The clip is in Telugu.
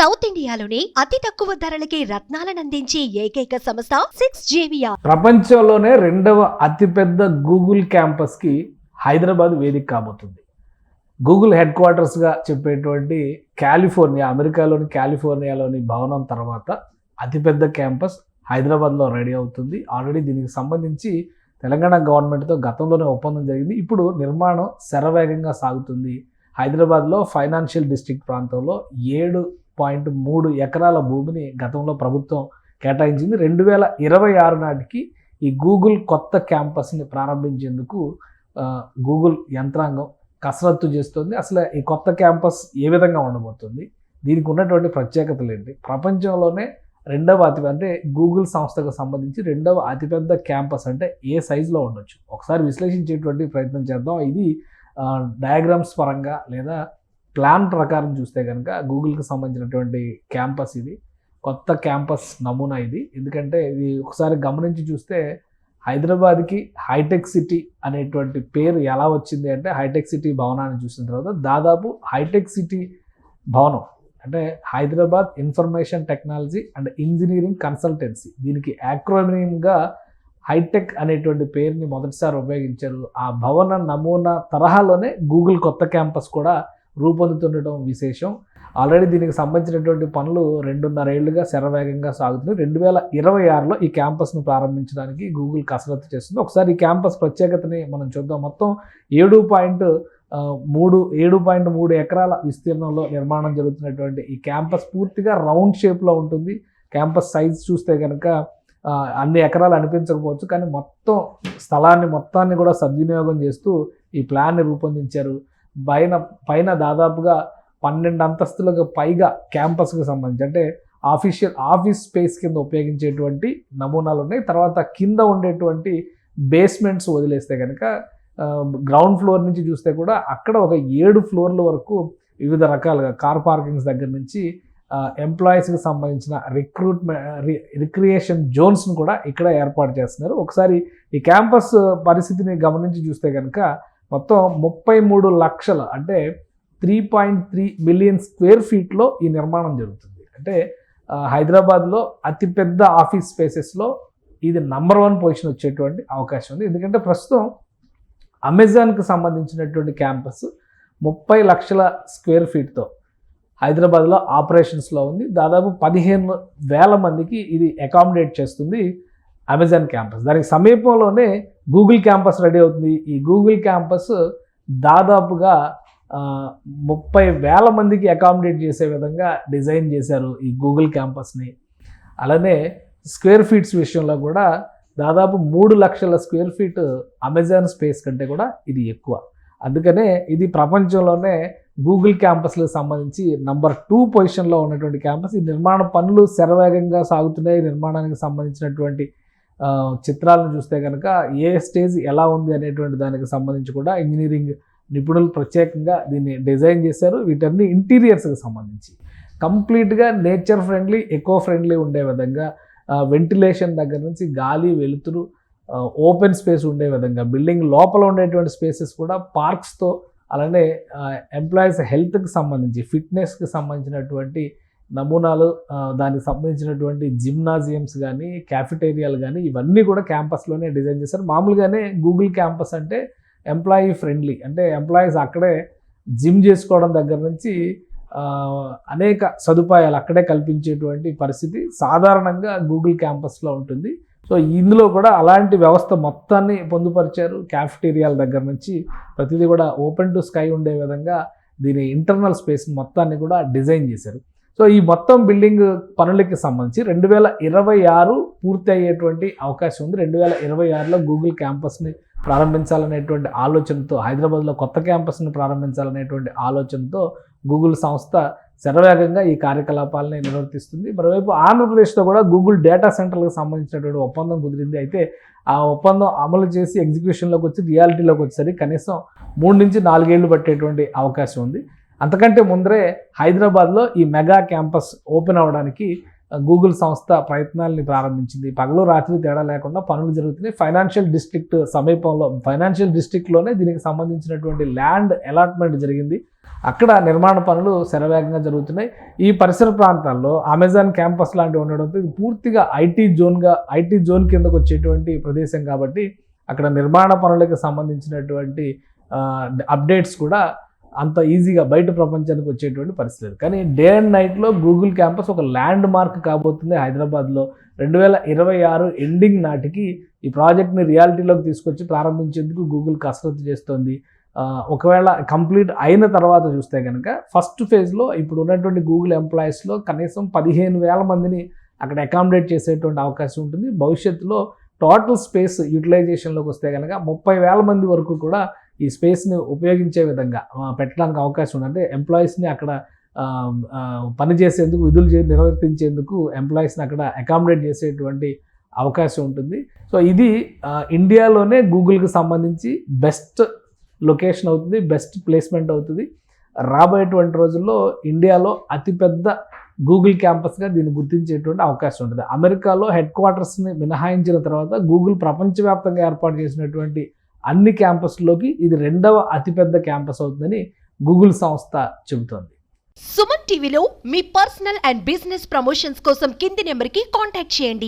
సౌత్ ఇండియాలోనే అతి తక్కువ ధరలకి రత్నాలను అందించే ఏకైక సంస్థ 6JVR. ప్రపంచంలోనే రెండవ అతిపెద్ద గూగుల్ క్యాంపస్కి హైదరాబాద్ వేదిక కాబోతుంది. గూగుల్ హెడ్ క్వార్టర్స్గా చెప్పేటువంటి కాలిఫోర్నియా, అమెరికాలోని కాలిఫోర్నియాలోని భవనం తర్వాత అతిపెద్ద క్యాంపస్ హైదరాబాద్లో రెడీ అవుతుంది. ఆల్రెడీ దీనికి సంబంధించి తెలంగాణ గవర్నమెంట్తో గతంలోనే ఒప్పందం జరిగింది. ఇప్పుడు నిర్మాణం శరవేగంగా సాగుతుంది. హైదరాబాద్లో ఫైనాన్షియల్ డిస్ట్రిక్ట్ ప్రాంతంలో 7.3 ఎకరాల భూమిని గతంలో ప్రభుత్వం కేటాయించింది. 2026 నాటికి ఈ గూగుల్ కొత్త క్యాంపస్ని ప్రారంభించేందుకు గూగుల్ యంత్రాంగం కసరత్తు చేస్తుంది. అసలు ఈ కొత్త క్యాంపస్ ఏ విధంగా ఉండబోతుంది, దీనికి ఉన్నటువంటి ప్రత్యేకతలు ఏంటి, ప్రపంచంలోనే రెండవ అంటే గూగుల్ సంస్థకు సంబంధించి రెండవ అతిపెద్ద క్యాంపస్ అంటే ఏ సైజులో ఉండొచ్చు, ఒకసారి విశ్లేషించేటువంటి ప్రయత్నం చేద్దాం. ఇది డయాగ్రామ్స్ పరంగా లేదా ప్లాన్ ప్రకారం చూస్తే కనుక గూగుల్కి సంబంధించినటువంటి క్యాంపస్ ఇది కొత్త క్యాంపస్ నమూనా ఇది. ఎందుకంటే ఇది ఒకసారి గమనించి చూస్తే హైదరాబాద్కి హైటెక్ సిటీ అనేటువంటి పేరు ఎలా వచ్చింది అంటే హైటెక్ సిటీ భవనాన్ని చూసిన తర్వాత దాదాపు హైటెక్ సిటీ భవనం అంటే Hyderabad information technology and engineering consultancy, దీనికి యాక్రోనిమ్గా హైటెక్ అనేటువంటి పేరుని మొదటిసారి ఉపయోగించారు. ఆ భవన నమూనా తరహాలోనే గూగుల్ కొత్త క్యాంపస్ కూడా రూపొందుతుండటం విశేషం. ఆల్రెడీ దీనికి సంబంధించినటువంటి పనులు 2.5 ఏళ్లుగా శరవేగంగా సాగుతున్నాయి. 2026లో ఈ క్యాంపస్ను ప్రారంభించడానికి గూగుల్ కసరత్తు చేస్తుంది. ఒకసారి ఈ క్యాంపస్ ప్రత్యేకతని మనం చూద్దాం. మొత్తం 7.3 ఎకరాల విస్తీర్ణంలో నిర్మాణం జరుగుతున్నటువంటి ఈ క్యాంపస్ పూర్తిగా రౌండ్ షేప్లో ఉంటుంది. క్యాంపస్ సైజ్ చూస్తే కనుక అన్ని ఎకరాలు అనిపించకపోవచ్చు, కానీ మొత్తం స్థలాన్ని మొత్తాన్ని కూడా సద్వినియోగం చేస్తూ ఈ ప్లాన్ని రూపొందించారు. పైన దాదాపుగా 12 అంతస్తులకు పైగా క్యాంపస్కి సంబంధించి అంటే ఆఫీస్ స్పేస్ కింద ఉపయోగించేటువంటి నమూనాలు ఉన్నాయి. తర్వాత కింద ఉండేటువంటి బేస్మెంట్స్ వదిలేస్తే కనుక గ్రౌండ్ ఫ్లోర్ నుంచి చూస్తే కూడా అక్కడ ఒక 7 ఫ్లోర్ల వరకు వివిధ రకాలుగా కార్ పార్కింగ్స్ దగ్గర నుంచి ఎంప్లాయీస్కి సంబంధించిన రిక్రియేషన్ జోన్స్ను కూడా ఇక్కడ ఏర్పాటు చేస్తున్నారు. ఒకసారి ఈ క్యాంపస్ పరిస్థితిని గమనించి చూస్తే కనుక మొత్తం 33 లక్షల అంటే 3.3 మిలియన్ స్క్వేర్ ఫీట్లో ఈ నిర్మాణం జరుగుతుంది. అంటే హైదరాబాద్లో అతిపెద్ద ఆఫీస్ స్పేసెస్లో ఇది నంబర్ 1 పొజిషన్ వచ్చేటువంటి అవకాశం ఉంది. ఎందుకంటే ప్రస్తుతం అమెజాన్కి సంబంధించినటువంటి క్యాంపస్ 30 లక్షల స్క్వేర్ ఫీట్తో హైదరాబాద్లో ఆపరేషన్స్లో ఉంది. దాదాపు 15,000 మందికి ఇది అకామిడేట్ చేస్తుంది అమెజాన్ క్యాంపస్. దానికి సమీపంలోనే గూగుల్ క్యాంపస్ రెడీ అవుతుంది. ఈ గూగుల్ క్యాంపస్ దాదాపుగా 30,000 మందికి అకామిడేట్ చేసే విధంగా డిజైన్ చేశారు ఈ గూగుల్ క్యాంపస్ని. అలానే స్క్వేర్ ఫీట్స్ విషయంలో కూడా దాదాపు 3 లక్షల స్క్వేర్ ఫీట్ అమెజాన్ స్పేస్ కంటే కూడా ఇది ఎక్కువ. అందుకనే ఇది ప్రపంచంలోనే గూగుల్ క్యాంపస్లకు సంబంధించి నంబర్ 2 పొజిషన్లో ఉన్నటువంటి క్యాంపస్. ఈ నిర్మాణ పనులు శరవేగంగా సాగుతున్నాయి. నిర్మాణానికి సంబంధించినటువంటి చిత్రాలను చూస్తే కనుక ఏ స్టేజ్ ఎలా ఉంది అనేటువంటి దానికి సంబంధించి కూడా ఇంజనీరింగ్ నిపుణులు ప్రత్యేకంగా దీన్ని డిజైన్ చేశారు. వీటన్ని ఇంటీరియర్స్కి సంబంధించి కంప్లీట్గా నేచర్ ఫ్రెండ్లీ, ఎకో ఫ్రెండ్లీ ఉండే విధంగా వెంటిలేషన్ దగ్గర నుంచి గాలి, వెలుతురు, ఓపెన్ స్పేస్ ఉండే విధంగా బిల్డింగ్ లోపల ఉండేటువంటి స్పేసెస్ కూడా పార్క్స్తో, అలానే ఎంప్లాయీస్ హెల్త్కి సంబంధించి ఫిట్నెస్కి సంబంధించినటువంటి నమూనాలు, దానికి సంబంధించినటువంటి జిమ్నాజియమ్స్ కానీ క్యాఫిటేరియాలు కానీ ఇవన్నీ కూడా క్యాంపస్లోనే డిజైన్ చేశారు. మామూలుగానే గూగుల్ క్యాంపస్ అంటే ఎంప్లాయీ ఫ్రెండ్లీ, అంటే ఎంప్లాయీస్ అక్కడే జిమ్ చేసుకోవడం దగ్గర నుంచి అనేక సదుపాయాలు అక్కడే కల్పించేటువంటి పరిస్థితి సాధారణంగా గూగుల్ క్యాంపస్లో ఉంటుంది. సో ఇందులో కూడా అలాంటి వ్యవస్థ మొత్తాన్ని పొందుపరిచారు. క్యాఫిటేరియాల దగ్గర నుంచి ప్రతిదీ కూడా ఓపెన్ టు స్కై ఉండే విధంగా దీని ఇంటర్నల్ స్పేస్ మొత్తాన్ని కూడా డిజైన్ చేశారు. సో ఈ మొత్తం బిల్డింగ్ పనులకి సంబంధించి 2026 పూర్తి అయ్యేటువంటి అవకాశం ఉంది. 2026లో గూగుల్ క్యాంపస్ని ప్రారంభించాలనేటువంటి ఆలోచనతో, హైదరాబాద్లో కొత్త క్యాంపస్ని ప్రారంభించాలనేటువంటి ఆలోచనతో గూగుల్ సంస్థ శరవేగంగా ఈ కార్యకలాపాలని నిర్వర్తిస్తుంది. మరోవైపు ఆంధ్రప్రదేశ్లో కూడా గూగుల్ డేటా సెంటర్లకు సంబంధించినటువంటి ఒప్పందం కుదిరింది. అయితే ఆ ఒప్పందం అమలు చేసి ఎగ్జిక్యూషన్లోకి వచ్చి రియాలిటీలోకి వచ్చేసరికి కనీసం 3 నుంచి 4 ఏళ్ళు పట్టేటువంటి అవకాశం ఉంది. అంతకంటే ముందరే హైదరాబాద్లో ఈ మెగా క్యాంపస్ ఓపెన్ అవ్వడానికి గూగుల్ సంస్థ ప్రయత్నాల్ని ప్రారంభించింది. పగలు రాత్రి తేడా లేకుండా పనులు జరుగుతున్నాయి. ఫైనాన్షియల్ డిస్ట్రిక్ట్ సమీపంలో, ఫైనాన్షియల్ డిస్ట్రిక్ట్లోనే దీనికి సంబంధించినటువంటి ల్యాండ్ అలాట్మెంట్ జరిగింది. అక్కడ నిర్మాణ పనులు శరవేగంగా జరుగుతున్నాయి. ఈ పరిసర ప్రాంతాల్లో అమెజాన్ క్యాంపస్ లాంటివి ఉండడంతో ఇది పూర్తిగా ఐటీ జోన్ కిందకు వచ్చేటువంటి ప్రదేశం కాబట్టి అక్కడ నిర్మాణ పనులకు సంబంధించినటువంటి అప్డేట్స్ కూడా అంత ఈజీగా బయట ప్రపంచానికి వచ్చేటువంటి పరిస్థితి. కానీ డే అండ్ నైట్లో గూగుల్ క్యాంపస్ ఒక ల్యాండ్ మార్క్ కాబోతుంది హైదరాబాద్లో. 2026 ఎండింగ్ నాటికి ఈ ప్రాజెక్ట్ని రియాలిటీలోకి తీసుకొచ్చి ప్రారంభించేందుకు గూగుల్ కసరత్తు చేస్తోంది. ఒకవేళ కంప్లీట్ అయిన తర్వాత చూస్తే కనుక ఫస్ట్ ఫేజ్లో ఇప్పుడు ఉన్నటువంటి గూగుల్ ఎంప్లాయీస్లో కనీసం 15,000 మందిని అక్కడ అకామిడేట్ చేసేటువంటి అవకాశం ఉంటుంది. భవిష్యత్తులో టోటల్ స్పేస్ యూటిలైజేషన్లోకి వస్తే కనుక 30,000 మంది వరకు కూడా ఈ స్పేస్ని ఉపయోగించే విధంగా పెట్టడానికి అవకాశం ఉంది. అంటే ఎంప్లాయీస్ని అక్కడ పనిచేసేందుకు, విధులు నిర్వర్తించేందుకు ఎంప్లాయీస్ని అక్కడ అకామిడేట్ చేసేటువంటి అవకాశం ఉంటుంది. సో ఇది ఇండియాలోనే గూగుల్కి సంబంధించి బెస్ట్ లొకేషన్ అవుతుంది, బెస్ట్ ప్లేస్మెంట్ అవుతుంది. రాబోయేటువంటి రోజుల్లో ఇండియాలో అతిపెద్ద గూగుల్ క్యాంపస్గా దీన్ని గుర్తించేటువంటి అవకాశం ఉంటుంది. అమెరికాలో హెడ్ క్వార్టర్స్ని మినహాయించిన తర్వాత గూగుల్ ప్రపంచవ్యాప్తంగా ఏర్పాటు చేసినటువంటి అన్ని క్యాంపస్లోకి ఇది 2వ అతిపెద్ద క్యాంపస్ అవుతుందని గూగుల్ సంస్థ చెబుతోంది. సుమన్ టీవీలో మీ పర్సనల్ అండ్ బిజినెస్ ప్రమోషన్స్ కోసం కింది నెంబర్కి కాంటాక్ట్ చేయండి.